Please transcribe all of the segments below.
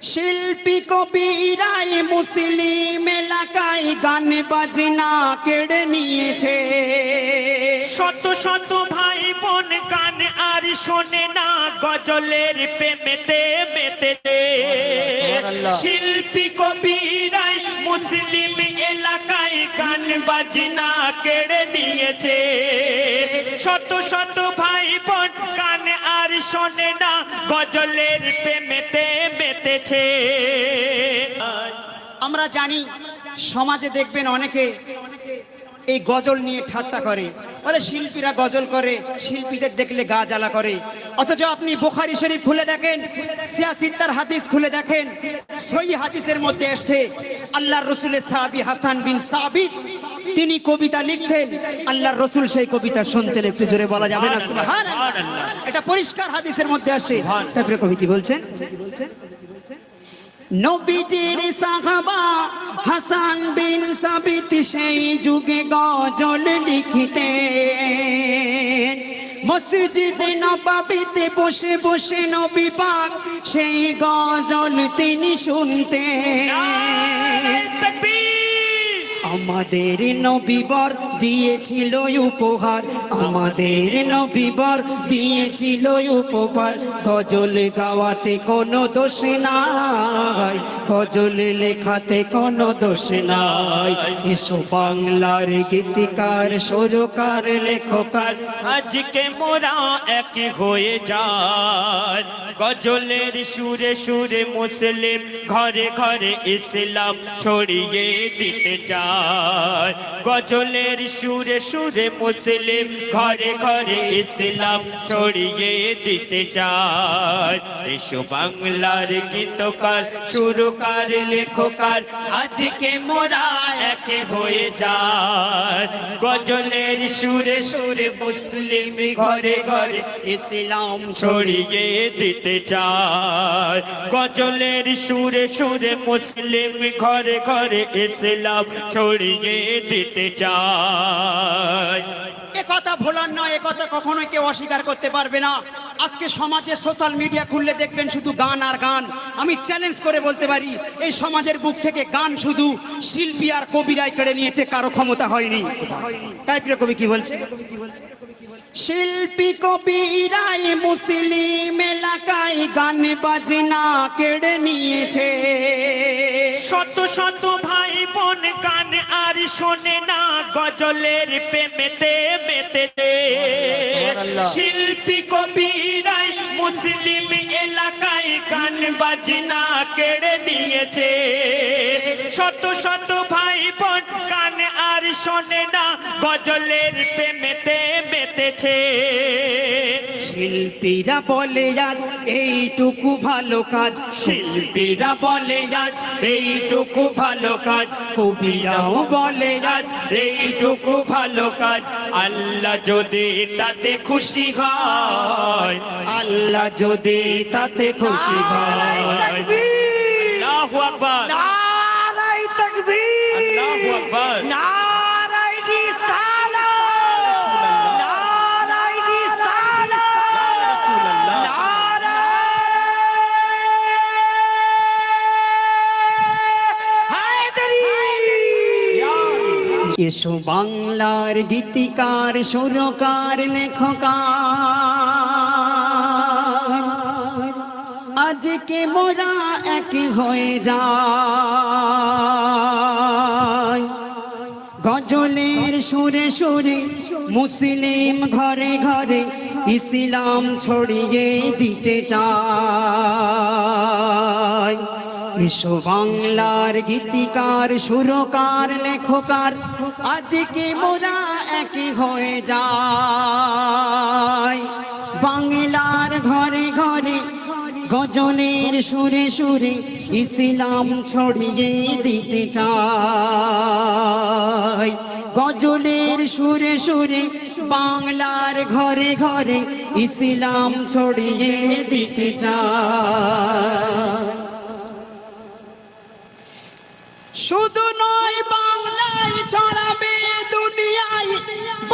শিল্পী কবিরাই মুসলিম এলাকায় গান বাজনা কেড়ে নিয়েছে। শত শত ভাই বোন গান আর শোনে না, গজলের প্রেমেতে মেতেছে। শিল্পী কবিরাই মুসলিম এলাকায় গান বাজনা কেড়ে নিয়েছে। শত শত ভাই বোন গান আর শোনে না, গজলের প্রেমেতে মেতেছে। আমরা জানি সমাজে দেখবেন অনেকে এই গজল নিয়ে ঠাট্টা করে, বলে শিল্পীরা গজল করে, শিল্পীদের দেখলে গা জ্বালা করে। অথচ আপনি বুখারী শরীফ খুলে দেখেন, সিয়াসিত্তার হাদিস খুলে দেখেন, সহিহ হাদিসের মধ্যে এসেছে আল্লাহর রাসূলের সাহাবী হাসান বিন সাবিত তিনি কবিতা লিখতেন, আল্লাহর রাসূল সেই কবিতা শুনতেন। একটু জোরে বলা যাবে না সুবহানাল্লাহ? এটা পরিষ্কার হাদিসের মধ্যে আসে। তারপরে কবি কি বলছেন? নবীজির সাহাবা হাসান বিন সাবিত সেই যুগে গজল লিখতেন। মসজিদে নববীতে বসে বসে নবী পাক সেই গজল তিনি শুনতেন। আমাদের নবীবর দিয়েছিল উপহার, আমাদের নবীবর দিয়েছিল উপহার। গজল গাওয়াতে কোনো দোষ নাই, গজল লেখাতে কোনো দোষ নাই। এসো বাংলার গীতিকার সুরকার লেখকার, আজকে মোরা এক হয়ে যায়। গজলের সুরে সুরে মুসলিম ঘরে ঘরে ইসলাম ছড়িয়ে দিতে চায়। গজলের সুরে সুরে মুসলিম ঘরে ঘরে ইসলাম ছড়িয়ে দিতে চায়। এসো বাংলার গীতকার সুরকার লেখকার, আজকে মোরা এক হয়ে যায়। গজলের সুরে সুরে মুসলিম ঘরে ঘরে ইসলাম ছড়িয়ে দিতে চায়। গজলের সুরে সুরে মুসলিম ঘরে ঘরে ইসলাম ছড়িয়ে দিতে চায়। একথা ভোলার নয়, একথা কখনোই কেউ অস্বীকার করতে পারবে না। আজকে সমাজে সোশ্যাল মিডিয়া খুললে দেখবেন শুধু গান আর গান। আমি চ্যালেঞ্জ করে বলতে পারি, এই সমাজের বুক থেকে গান শুধু শিল্পী আর কবিরাই কেড়ে নিয়েছে, কারো ক্ষমতা হয়নি। তাই প্রিয় কবি কি বলছে? শিল্পী কবিরাই মুসলিম এলাকায় গান বাজনা কেড়ে নিয়েছে। শত শত ভাই বোন গান আর শোনে না, গজলের প্রেমেতে মেতেছে। শিল্পী কবিরাই মুসলিম এলাকায় গান বাজনা কেড়ে নিয়েছে। শত শত ভাই বোন গান আর শোনে না, গজলের প্রেমেতে মেতেছে। শিল্পীরা বলে আজ এইটুকু ভালো কাজ, শিল্পীরা বলে আজ এইটুকু ভালো কাজ, কবিরাও বলে আজ এইটুকু ভালো কাজ। আল্লাহ যদি তাতে খুশি হয়, আল্লাহ যদি তাতে খুশি হয়। আল্লাহু আকবার, নারায়ে তাকবীর, আল্লাহু আকবার, নারায়ে রিসালাত, নারায়ে রিসালাত, নারায়ে হায়দারি। এসো বাংলার গীতিকার সুরকার লেখকার, আজকে মোরা এক হয়ে যায়। গজলের সুরে সুরে মুসলিম ঘরে ঘরে ইসলাম ছড়িয়ে দিতে চায়। এসো বাংলার গীতিকার সুরকার লেখকার, আজকে মোরা এক হয়ে যায়। বাংলার ঘরে ঘরে গজলের সুরে সুরে ইসলাম ছড়িয়ে দিতে চায়। গজলের সুরে সুরে বাংলার ঘরে ঘরে ইসলাম ছড়িয়ে দিতে চায়। শুধু নয় বাংলায় ছড়াবে দুনিয়ায়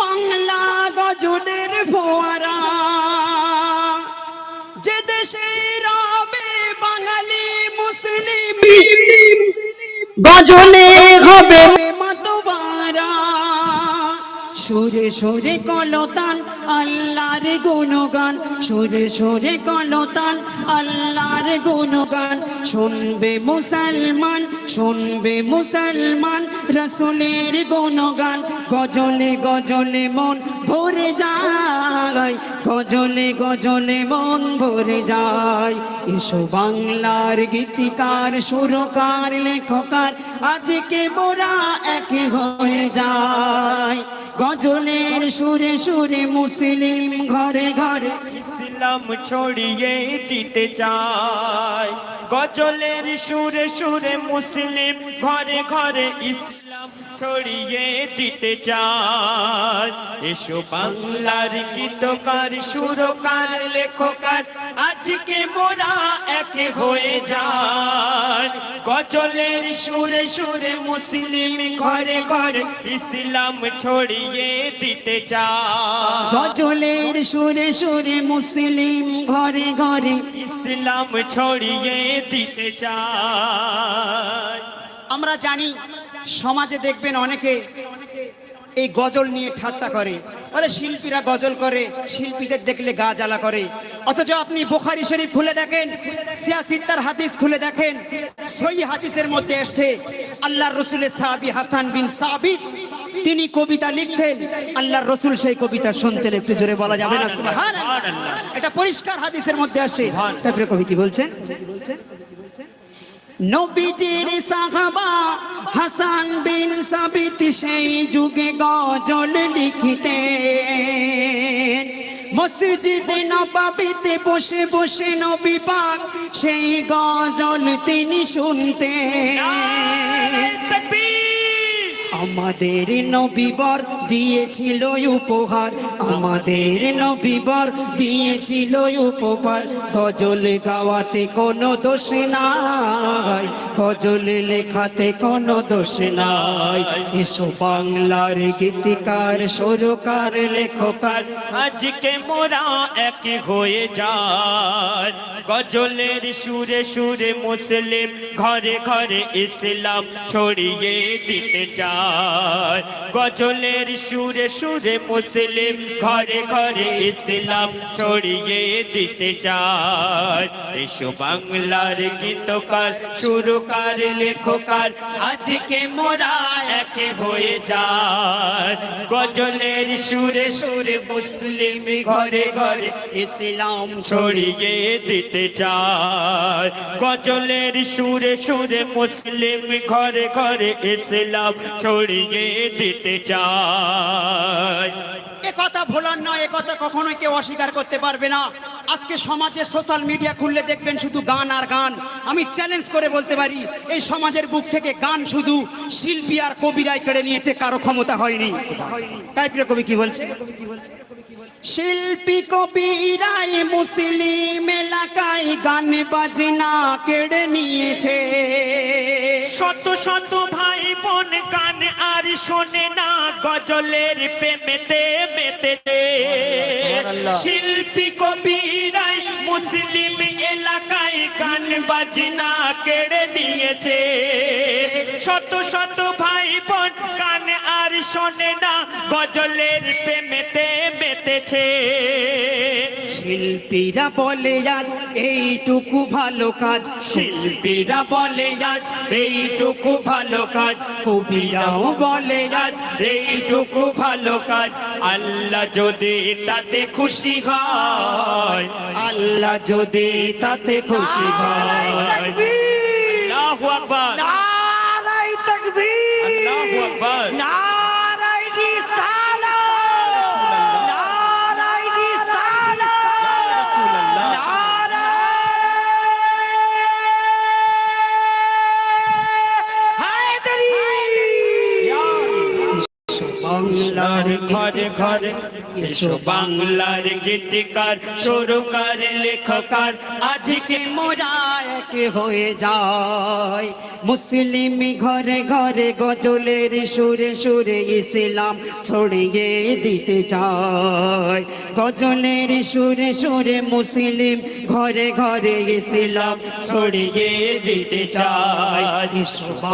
বাংলা গজলের ফোয়ারা। যে দেশে রবে বাঙালি মুসলিম গজলে হবে মাতোয়ারা সুরে সুরে কলতান আল্লাহর গুণগান সুরে সুরে কলতান আল্লাহর গুণগান শুনবে মুসলমান রসুলের গুণগান গজলে গজলে মন ভরে যায় গজলে গজলে মন ভরে যায় এসো বাংলার গীতিকার সুরকার লেখকার আজকে মোরা এক হয়ে যায় গজলের সুরে সুরে মুসলিম ঘরে ঘরে ইসলাম ছড়িয়ে দিতে চায় গজলের সুরে সুরে মুসলিম ঘরে ঘরে ইসলাম ছড়িয়ে দিতে চায় এসো বাংলার গীতকার সুরকার লেখকার আজকে মোরা এক হয়ে যায় গজলের সুরে সুরে মুসলিম ঘরে ঘরে ইসলাম ছড়িয়ে দিতে চায় গজলের সুরে সুরে মুসলিম ঘরে ঘরে ইসলাম ছড়িয়ে দিতে চায় আমরা জানি সমাজে দেখবেন অনেকে এই গজল নিয়ে ঠাট্টা করে বলে শিল্পীরা গজল করে শিল্পীদের দেখলে গা জ্বালা করে অথচ আপনি বুখারী শরীফ খুলে দেখেন সিয়াসিত্তার হাদিস খুলে দেখেন সহি হাদিসের মধ্যে এসেছে আল্লাহর রাসূলের সাহাবী হাসান বিন সাবিত তিনি কবিতা লিখতেন আল্লাহর রাসূল সেই কবিতা শুনতেন একটু জোরে বলা যাবে না সুবহানাল্লাহ এটা পরিষ্কার হাদিসের মধ্যে আসে তারপরে কবি কি বলছেন নবীজির সাহাবা হাসান বিন সাবিত সেই যুগে গজল লিখতেন মসজিদে নববীতে বসে বসে নবী পাক সেই গজল তিনি শুনতেন আমাদের নবীবর দিয়েছিল উপহার আমাদের নবীবর দিয়েছিল উপহার গজল গাওয়াতে কোনো দোষ নাই গজল লেখাতে কোনো দোষ নাই এসো বাংলার গীতিকার সুরকার লেখকার আজকে মোরা এক হয়ে যায় গজলের সুরে সুরে মুসলিম ঘরে ঘরে ইসলাম ছড়িয়ে দিতে চায় গজলের সুরে সুরে মুসলিম ঘরে ঘরে ইসলাম ছড়িয়ে দিতে চায় এসো বাংলার গীতকার সুরকার লেখকার আজকে মোরা এক হয়ে যায় গজলের সুরে সুরে মুসলিম ঘরে ঘরে ইসলাম ছড়িয়ে দিতে চায় গজলের সুরে সুরে মুসলিম ঘরে ঘরে ইসলাম ছড়িয়ে দিতে চায় এ কথা ভোলার নয় এ কথা কখনোই কেউ অস্বীকার করতে পারবে না আজকে সমাজে সোশ্যাল মিডিয়া খুললে দেখবেন শুধু গান আর গান আমি চ্যালেঞ্জ করে বলতে পারি এই সমাজের বুক থেকে গান শুধু শিল্পী আর কবিরাই কেড়ে নিয়েছে কারো ক্ষমতা হয়নি তাই প্রিয় কবি কি বলছে শিল্পী কবিরাই মুসলিম এলাকায় গান বাজনা কেড়ে নিয়েছে শত শত ভাই বোন গান আর শোনে না গজলের প্রেমেতে মেতেছে শিল্পী কবিরাই মুসলিম এলাকায় গান বাজনা কেড়ে নিয়েছে শত শত ভাই বোন গান আর শোনে না গজলের প্রেমেতে মেতেছে শিল্পীরা বলে আজ এইটুকু ভালো কাজ শিল্পীরা বলে আজ এইটুকু ভালো কাজ কবিরাও বলে আজ এইটুকু ভালো কাজ আল্লাহ যদি তাতে খুশি হয় আল্লাহ যদি তাতে খুশি হয় আল্লাহু আকবার নারায়ে তাকবীর আল্লাহু আকবার নারায়ে রিসালাত নারায়ে রিসালাত নারায়ে হায়দারি বাংলার ঘরে ঘরে এসো বাংলার গীতিকার সুরকার লেখকার আজকে মোরা এক হয়ে যায়। মুসলিম ঘরে ঘরে গজলের সুরে সুরে ইসলাম ছড়িয়ে দিতে চায়। গজলের সুরে সুরে মুসলিম ঘরে ঘরে ইসলাম ছড়িয়ে দিতে চায়।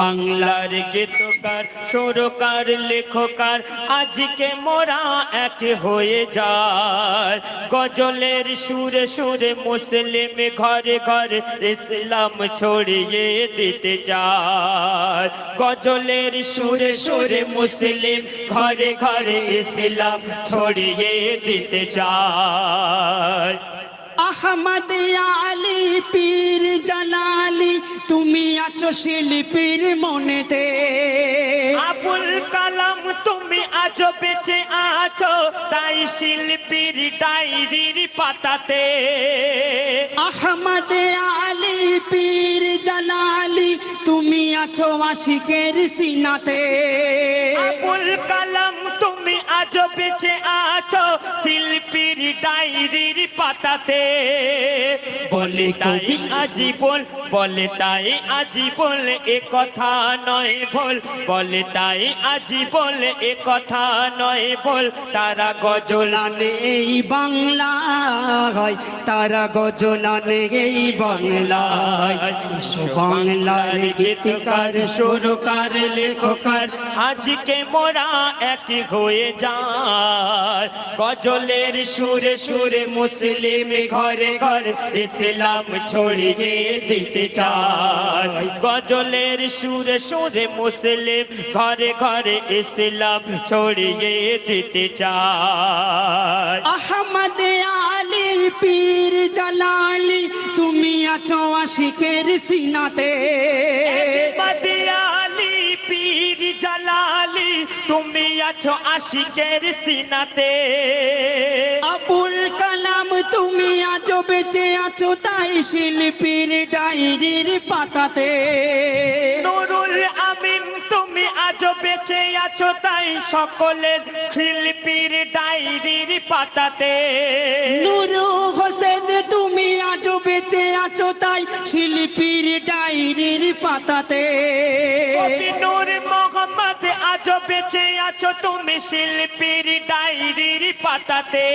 বাংলার গীতকার সুরকার লেখকার আজকে মোরা এক হয়ে যায়। গজলের সুরে সুরে মুসলিম ঘরে ঘরে ইসলাম ছড়িয়ে দিতে যায়। গজলের সুরে সুরে মুসলিম ঘরে ঘরে ইসলাম ছড়িয়ে দিতে চায়। আহমদ আলী পীর জালালি তুমি আছো শিল্পীর মনেতে। আবুল কালাম তুমি আজো বেঁচে আছো তাই শিল্পীর ডায়েরির পাতাতে। আহমদ আলী পীর জালালি তুমি আছো আশিকের সিনাতে। আবুল কালাম তুমি আজো বেঁচে আছো শিল্পীর ডায়েরির পাতাতে। বলে তাই আজীবন, বলে তাই আজীবন এ কথা নয় ভুল, বলে তাই আজীবন এ কথা নয় ভুল। তারা গজলানে এই বাংলায়, তারা গজলানে এই বাংলায়। বাংলার গীতকার সুরকার লেখকার আজকে মোরা এক হয়ে যায়। গজলের সুরে সুরে মুসলিম ঘরে ঘরে ইসলাম ছড়িয়ে দিতে চায়। গজলের সুরে সুরে মুসলিম ঘরে ঘরে ইসলাম ছড়িয়ে দিতে চায়। আহমদ আলী পীর জালালি তুমি আছো আশিকের সিনাতে। আলী পীর জালালি তুমি আছো আশিকের সিনাতে। আবুল কালাম তুমি আজো বেঁচে আছো তাই শিল্পীর ডায়েরির পাতাতে। নুরুল আমিন তুমি আজো বেঁচে আছো তাই সকলের শিল্পীর ডায়েরির পাতাতে। নূরু হোসেন তুমি আজো বেঁচে আছো তাই শিল্পীর ডায়েরির পাতাতে। কবি নূর মোহাম্মদ আজো বেঁচে আছো তুমি শিল্পীর ডায়েরির পাতাতে।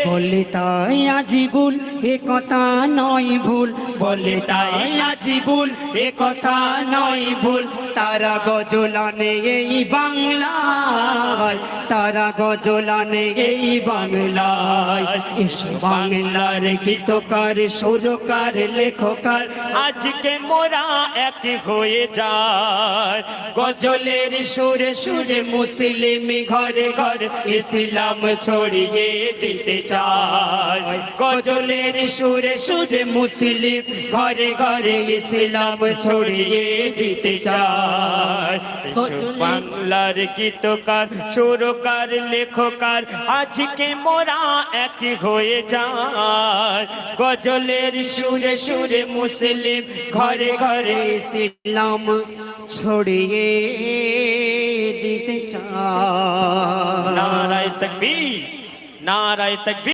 বলে তাই আজীবন এ কথা নয় ভুল, বলে তাই আজীবন এ কথা নয় ভুল। তারা গজলানে এই বাংলায়, তারা গজলানে এই বাংলায়। এসো বাংলার গীতকার সুরকার লেখকার আজকে মোরা এক হয়ে যায়। গজলের সুরে সুরে মুসলিম ঘরে ঘরে ইসলাম ছড়িয়ে দিতে চায়। গজলের সুরে সুরে মুসলিম ঘরে ঘরে ইসলাম ছড়িয়ে দিতে চায়। বাংলার গীতকার সুরকার লেখকার আজকে মোরা এক হয়ে যায়। গজলের সুরে সুরে মুসলিম ঘরে ঘরে ইসলাম ছড়িয়ে দিতে চায়। নারায়ে তাকবীর, নারায়ে তাকবীর।